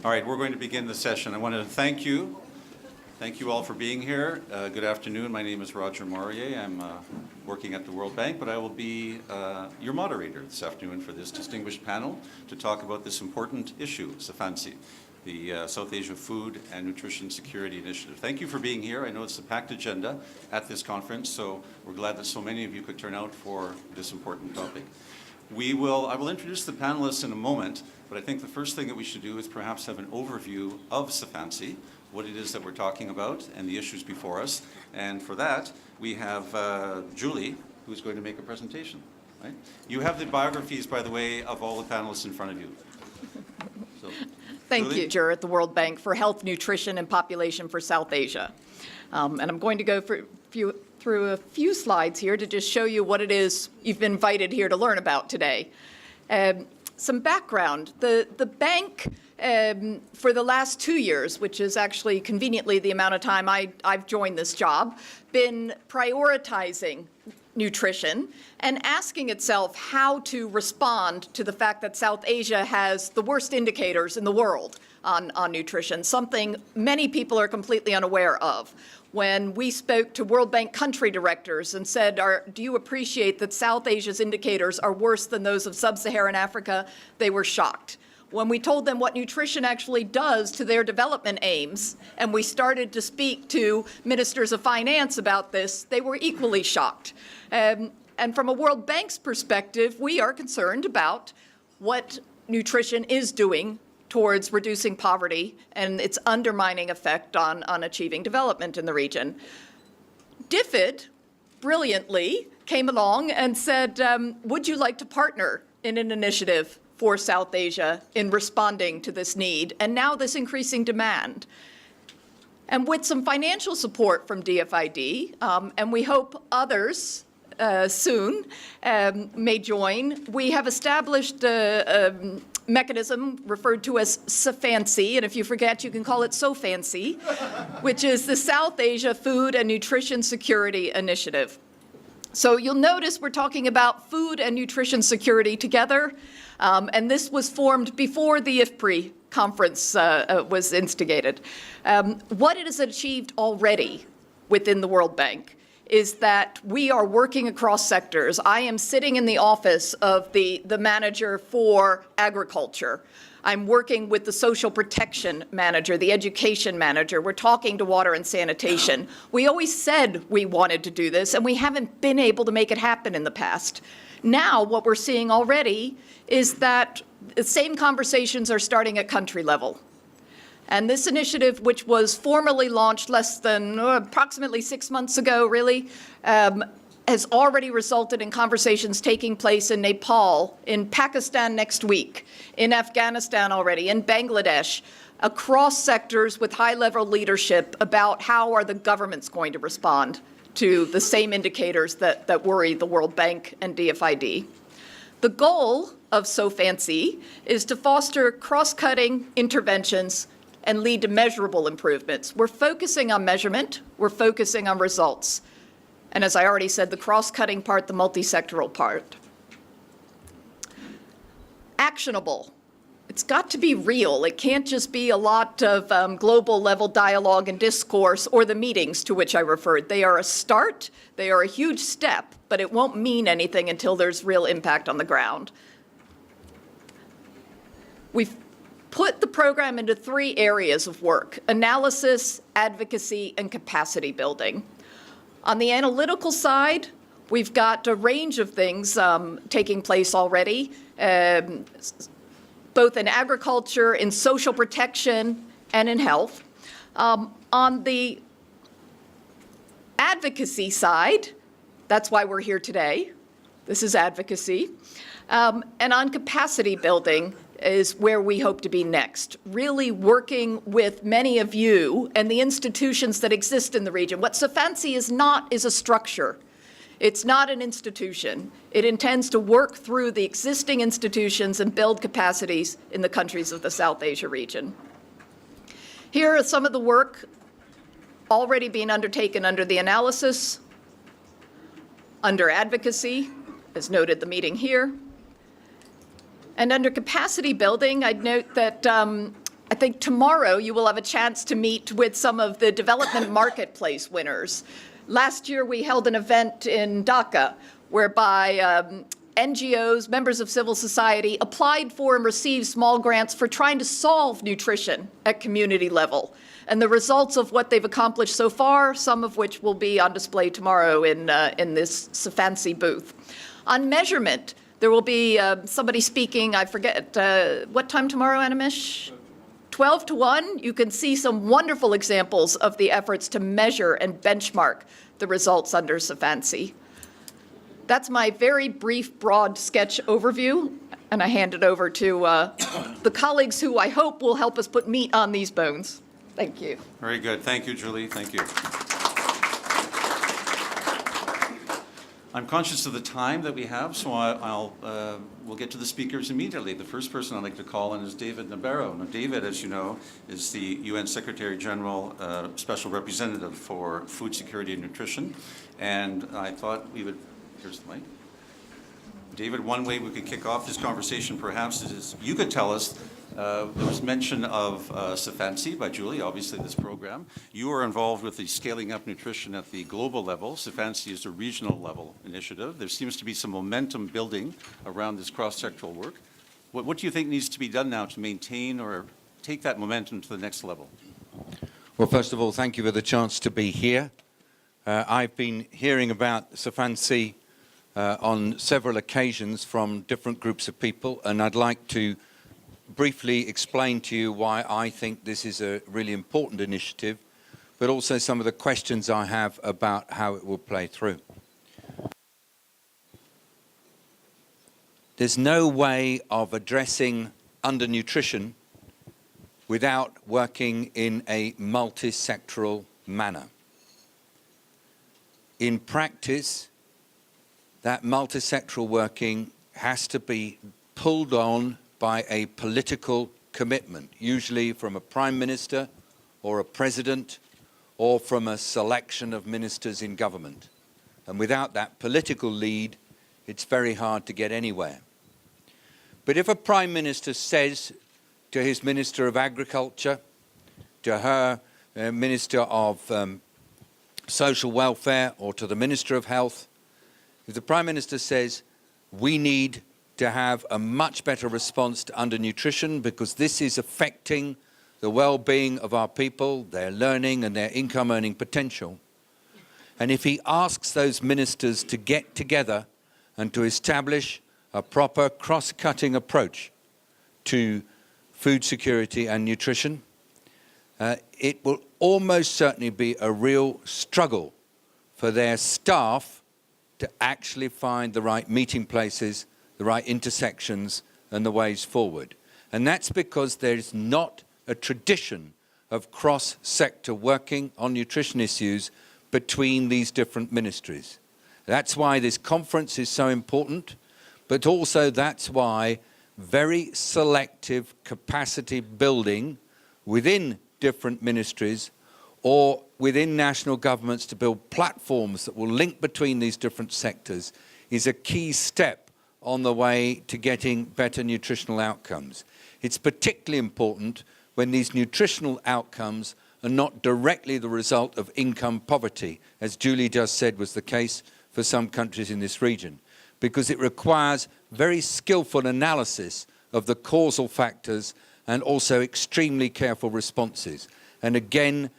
All right, we're going to begin the session. I want to thank you. Thank you all for being here. Good afternoon. My name is Roger Maurier. I'm working at the World Bank, but I will be your moderator this afternoon for this distinguished panel to talk about this important issue, SAFANSI, the South Asia Food and Nutrition Security Initiative. Thank you for being here. I know it's a packed agenda at this conference, so we're glad that so many of you could turn out for this important topic. I will introduce the panelists in a moment, but I think the first thing that we should do is perhaps have an overview of SAFANSI, what it is that we're talking about, and the issues before us. And for that, we have Julie, who's going to make a presentation. Right? You have the biographies, by the way, of all the panelists in front of you. So, Thank Julie? you, Jer, at the World Bank for Health, Nutrition, and Population for South Asia. And I'm going to go through a few slides here to just show you what it is you've been invited here to learn about today. Some background. The bank, for the last 2 years, which is actually conveniently the amount of time I've joined this job, been prioritizing nutrition and asking itself how to respond to the fact that South Asia has the worst indicators in the world on nutrition, something many people are completely unaware of. When we spoke to World Bank country directors and said, do you appreciate that South Asia's indicators are worse than those of sub-Saharan Africa, they were shocked. When we told them what nutrition actually does to their development aims, and we started to speak to ministers of finance about this, they were equally shocked. And from a World Bank's perspective, we are concerned about what nutrition is doing towards reducing poverty and its undermining effect on achieving development in the region. DFID brilliantly came along and said, would you like to partner in an initiative for South Asia in responding to this need and now this increasing demand? And with some financial support from DFID, and we hope others soon may join, we have established a mechanism referred to as SAFANSI, and if you forget, you can call it SOFANSI, which is the South Asia Food and Nutrition Security Initiative. So you'll notice we're talking about food and nutrition security together, and this was formed before the IFPRI conference was instigated. What it has achieved already within the World Bank is that we are working across sectors. I am sitting in the office of the manager for agriculture. I'm working with the social protection manager, the education manager. We're talking to water and sanitation. We always said we wanted to do this, and we haven't been able to make it happen in the past. Now, what we're seeing already is that the same conversations are starting at country level. And this initiative, which was formally launched less than approximately 6 months ago, really, has already resulted in conversations taking place in Nepal, in Pakistan next week, in Afghanistan already, in Bangladesh, across sectors with high-level leadership about how are the governments going to respond to the same indicators that worry the World Bank and DFID. The goal of SOFANSI is to foster cross-cutting interventions and lead to measurable improvements. We're focusing on measurement, we're focusing on results. And as I already said, the cross-cutting part, the multi-sectoral part. Actionable. It's got to be real. It can't just be a lot of global level dialogue and discourse or the meetings to which I referred. They are a start, they are a huge step, but it won't mean anything until there's real impact on the ground. We've put the program into 3 areas of work: analysis, advocacy, and capacity building. On the analytical side, we've got a range of things taking place already, both in agriculture, in social protection, and in health. On the advocacy side, that's why we're here today. This is advocacy. And on capacity building is where we hope to be next, really working with many of you and the institutions that exist in the region. What SAFANSI is not is a structure. It's not an institution. It intends to work through the existing institutions and build capacities in the countries of the South Asia region. Here are some of the work already being undertaken under the analysis, under advocacy, as noted the meeting here. And under capacity building, I'd note that I think tomorrow you will have a chance to meet with some of the development marketplace winners. Last year we held an event in Dhaka whereby NGOs, members of civil society, applied for and received small grants for trying to solve nutrition at community level. And the results of what they've accomplished so far, some of which will be on display tomorrow in this Safancy booth. On measurement, there will be somebody speaking, I forget, what time tomorrow, Animish? 12 to 1, you can see some wonderful examples of the efforts to measure and benchmark the results under Safancy. That's my very brief, broad sketch overview, and I hand it over to the colleagues who I hope will help us put meat on these bones. Thank you. Very good. Thank you, Julie. Thank you. I'm conscious of the time that we have, so we'll get to the speakers immediately. The first person I'd like to call in is David Nabarro. Now, David, as you know, is the UN Secretary General Special Representative for Food Security and Nutrition. And I thought we would, here's the mic. David, one way we could kick off this conversation perhaps is you could tell us, there was mention of Safancy by Julie, obviously this program. You are involved with the Scaling Up Nutrition at the global level. Safancy is a regional level initiative. There seems to be some momentum building around this cross-sectoral work. What do you think needs to be done now to maintain or take that momentum to the next level? Well, first of all, thank you for the chance to be here. I've been hearing about Safancy on several occasions from different groups of people, and I'd like to briefly explain to you why I think this is a really important initiative, but also some of the questions I have about how it will play through. There's no way of addressing undernutrition without working in a multi-sectoral manner. In practice, that multi-sectoral working has to be pulled on by a political commitment, usually from a prime minister or a president or from a selection of ministers in government. And without that political lead, it's very hard to get anywhere. But if a prime minister says to his Minister of Agriculture, to her Minister of Social Welfare, or to the Minister of Health, if the Prime Minister says, we need to have a much better response to undernutrition because this is affecting the well-being of our people, their learning and their income earning potential. And if he asks those ministers to get together and to establish a proper cross-cutting approach to food security and nutrition, it will almost certainly be a real struggle for their staff to actually find the right meeting places, the right intersections and the ways forward. And that's because there's not a tradition of cross-sector working on nutrition issues between these different ministries. That's why this conference is so important, but also that's why very selective capacity building within different ministries or within national governments to build platforms that will link between these different sectors is a key step on the way to getting better nutritional outcomes. It's particularly important when these nutritional outcomes are not directly the result of income poverty, as Julie just said was the case for some countries in this region, because it requires very skillful analysis of the causal factors and also extremely careful responses. And again,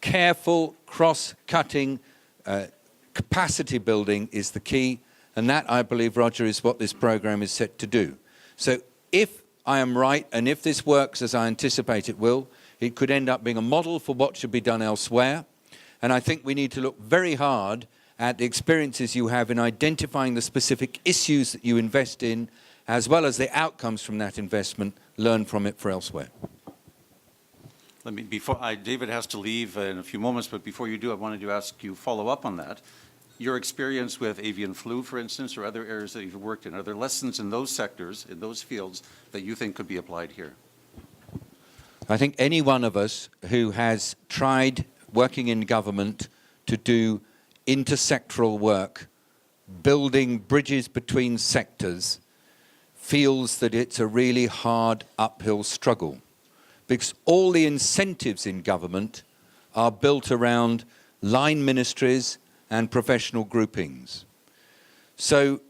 careful cross-cutting capacity building is the key. And that, I believe, Roger, is what this program is set to do. So if I am right, and if this works as I anticipate it will, it could end up being a model for what should be done elsewhere. And I think we need to look very hard at the experiences you have in identifying the specific issues that you invest in, as well as the outcomes from that investment, learn from it for elsewhere. David has to leave in a few moments, but before you do, I wanted to ask you follow up on that. Your experience with avian flu, for instance, or other areas that you've worked in, are there lessons in those sectors, in those fields, that you think could be applied here? I think any one of us who has tried working in government to do intersectoral work, building bridges between sectors, feels that it's a really hard uphill struggle. because all the incentives in government are built around line ministries and professional groupings. So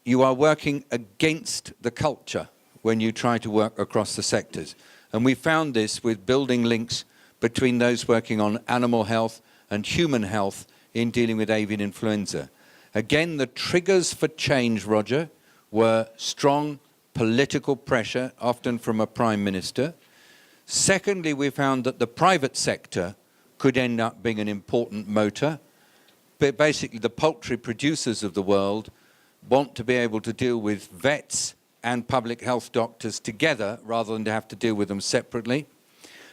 you are working against the culture when you try to work across the sectors. And we found this with building links between those working on animal health and human health in dealing with avian influenza. Again, the triggers for change, Roger, were strong political pressure, often from a prime minister. Secondly, we found that the private sector could end up being an important motor. But basically, the poultry producers of the world want to be able to deal with vets and public health doctors together rather than to have to deal with them separately.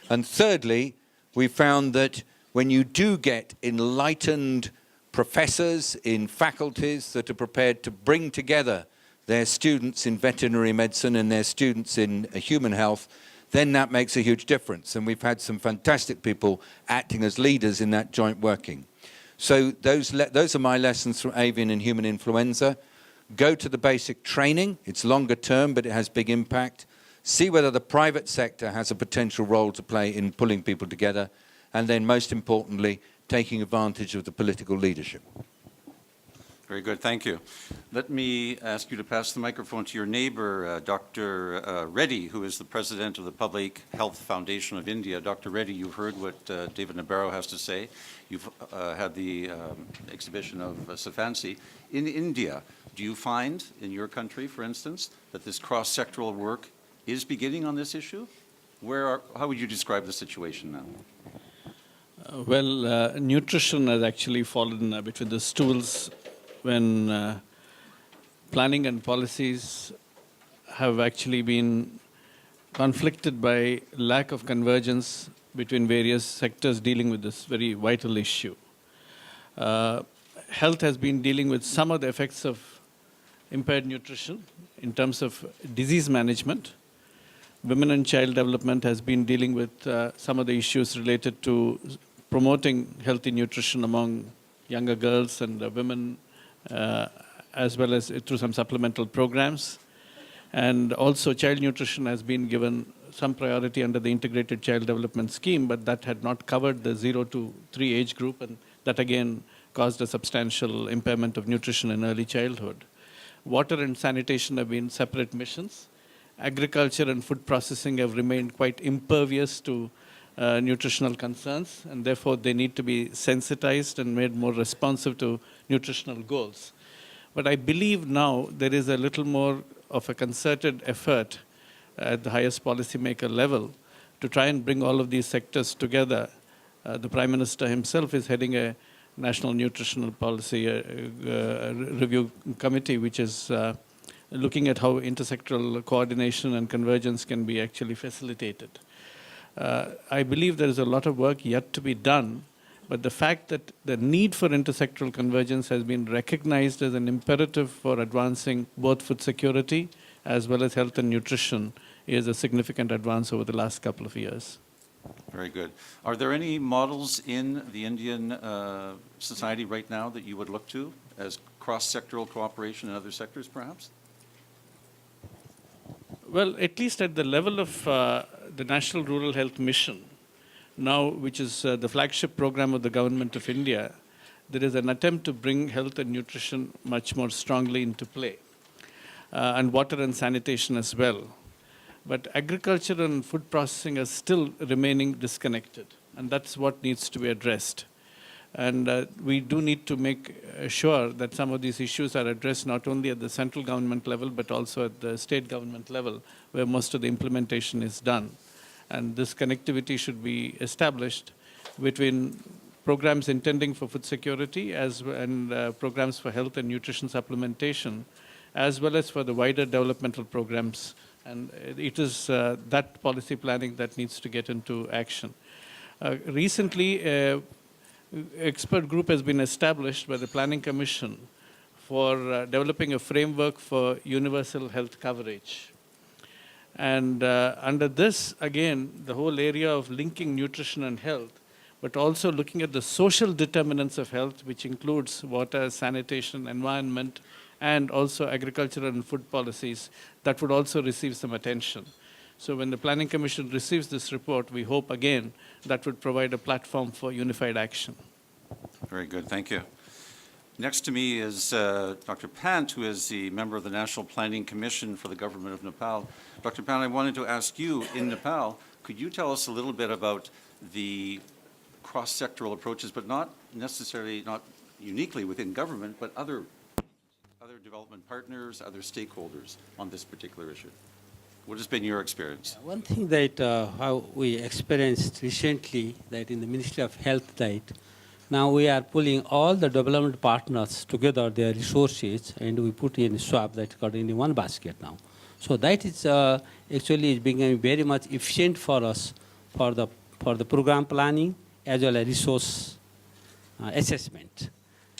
And thirdly, we found that when you do get enlightened professors in faculties that are prepared to bring together their students in veterinary medicine and their students in human health, then that makes a huge difference. And we've had some fantastic people acting as leaders in that joint working. So those are my lessons from avian and human influenza. Go to the basic training. It's longer term, but it has big impact. See whether the private sector has a potential role to play in pulling people together. And then, most importantly, taking advantage of the political leadership. Very good, thank you. Let me ask you to pass the microphone to your neighbor, Dr. Reddy, who is the president of the Public Health Foundation of India. Dr. Reddy, you've heard what David Nabarro has to say. You've had the exhibition of Safansi. In India, do you find, in your country, for instance, that this cross-sectoral work is beginning on this issue? How would you describe the situation now? Nutrition has actually fallen between the stools when planning and policies have actually been conflicted by lack of convergence between various sectors dealing with this very vital issue. Health has been dealing with some of the effects of impaired nutrition in terms of disease management. Women and child development has been dealing with some of the issues related to promoting healthy nutrition among younger girls and women, as well as through some supplemental programs. And also child nutrition has been given some priority under the Integrated Child Development Scheme, but that had not covered the 0 to 3 age group, and that again caused a substantial impairment of nutrition in early childhood. Water and sanitation have been separate missions. Agriculture and food processing have remained quite impervious to nutritional concerns, and therefore they need to be sensitized and made more responsive to nutritional goals. But I believe now there is a little more of a concerted effort at the highest policymaker level to try and bring all of these sectors together. The Prime Minister himself is heading a National Nutritional Policy Review Committee, which is looking at how intersectoral coordination and convergence can be actually facilitated. I believe there is a lot of work yet to be done, but the fact that the need for intersectoral convergence has been recognized as an imperative for advancing both food security as well as health and nutrition is a significant advance over the last couple of years. Very good. Are there any models in the Indian society right now that you would look to as cross-sectoral cooperation in other sectors, perhaps? Well, at least at the level of the National Rural Health Mission, now, which is the flagship program of the Government of India, there is an attempt to bring health and nutrition much more strongly into play, and water and sanitation as well. But agriculture and food processing are still remaining disconnected, and that's what needs to be addressed. And we do need to make sure that some of these issues are addressed not only at the central government level, but also at the state government level, where most of the implementation is done. And this connectivity should be established between programs intending for food security and programs for health and nutrition supplementation, as well as for the wider developmental programs. And it is that policy planning that needs to get into action. Recently, expert group has been established by the Planning Commission for developing a framework for universal health coverage. And under this, again, the whole area of linking nutrition and health, but also looking at the social determinants of health, which includes water, sanitation, environment, and also agricultural and food policies, that would also receive some attention. So when the Planning Commission receives this report, we hope again that would provide a platform for unified action. Very good, thank you. Next to me is Dr. Pant, who is the member of the National Planning Commission for the Government of Nepal. Dr. Pant, I wanted to ask you, in Nepal, could you tell us a little bit about the cross-sectoral approaches, but not necessarily, not uniquely within government, but other development partners, other stakeholders on this particular issue? What has been your experience? One thing that how we experienced recently that in the Ministry of Health that now we are pulling all the development partners together, their resources, and we put in swap that got in one basket now. So that is actually becoming very much efficient for us for the program planning as well as resource assessment.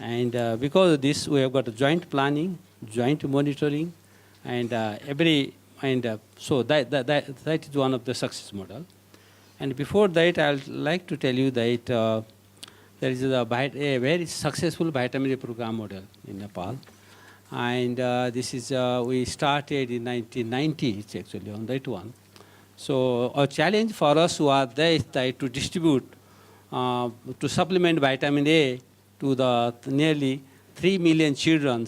And because of this, we have got a joint planning, joint monitoring, and so that is one of the success model. And before that, I would like to tell you that there is a very successful vitamin A program model in Nepal. And this is, we started in 1990, it's actually on that one. So a challenge for us was that to distribute, to supplement vitamin A to the nearly 3 million children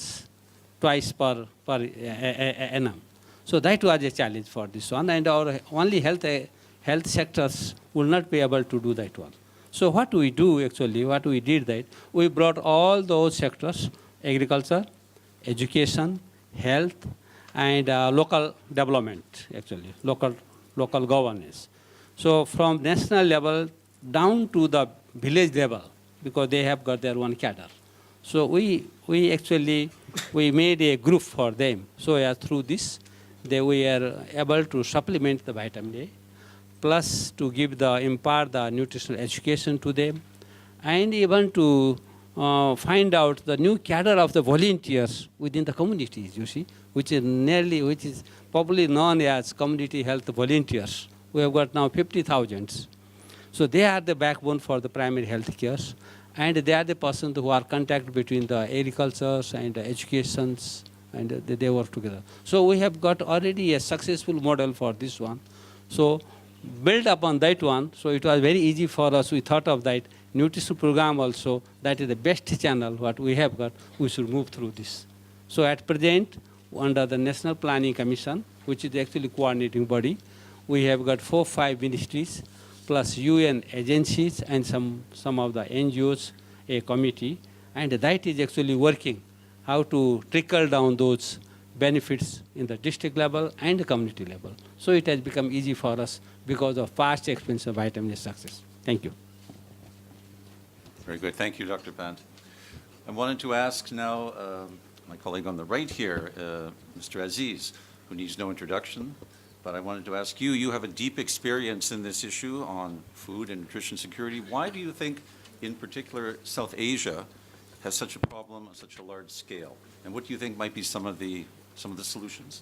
twice per annum. So that was a challenge for this one, and our only health sectors will not be able to do that one. So what we do actually, what we did that, we brought all those sectors, agriculture, education, health, and local development actually, local governance. So from national level down to the village level, because they have got their own cadre. So we made a group for them. So through this, we are able to supplement the vitamin A, plus to impart the nutritional education to them, and even to find out the new cadre of the volunteers within the communities, you see, which is probably known as community health volunteers. We have got now 50,000. So they are the backbone for the primary health care, and they are the persons who are contact between the agricultures and the educations, and they work together. So we have got already a successful model for this one. So build upon that one, so it was very easy for us. We thought of that nutrition program also, that is the best channel what we have got, we should move through this. So at present, under the National Planning Commission, which is actually coordinating body, we have got 4-5 ministries, plus UN agencies and some of the NGOs, a committee, and that is actually working how to trickle down those benefits in the district level and the community level. So it has become easy for us because of past experience of vitamin A success. Thank you. Very good. Thank you, Dr. Pant. I wanted to ask now my colleague on the right here, Mr. Aziz, who needs no introduction, but I wanted to ask you, you have a deep experience in this issue on food and nutrition security. Why do you think, in particular, South Asia has such a problem on such a large scale? And what do you think might be some of the solutions?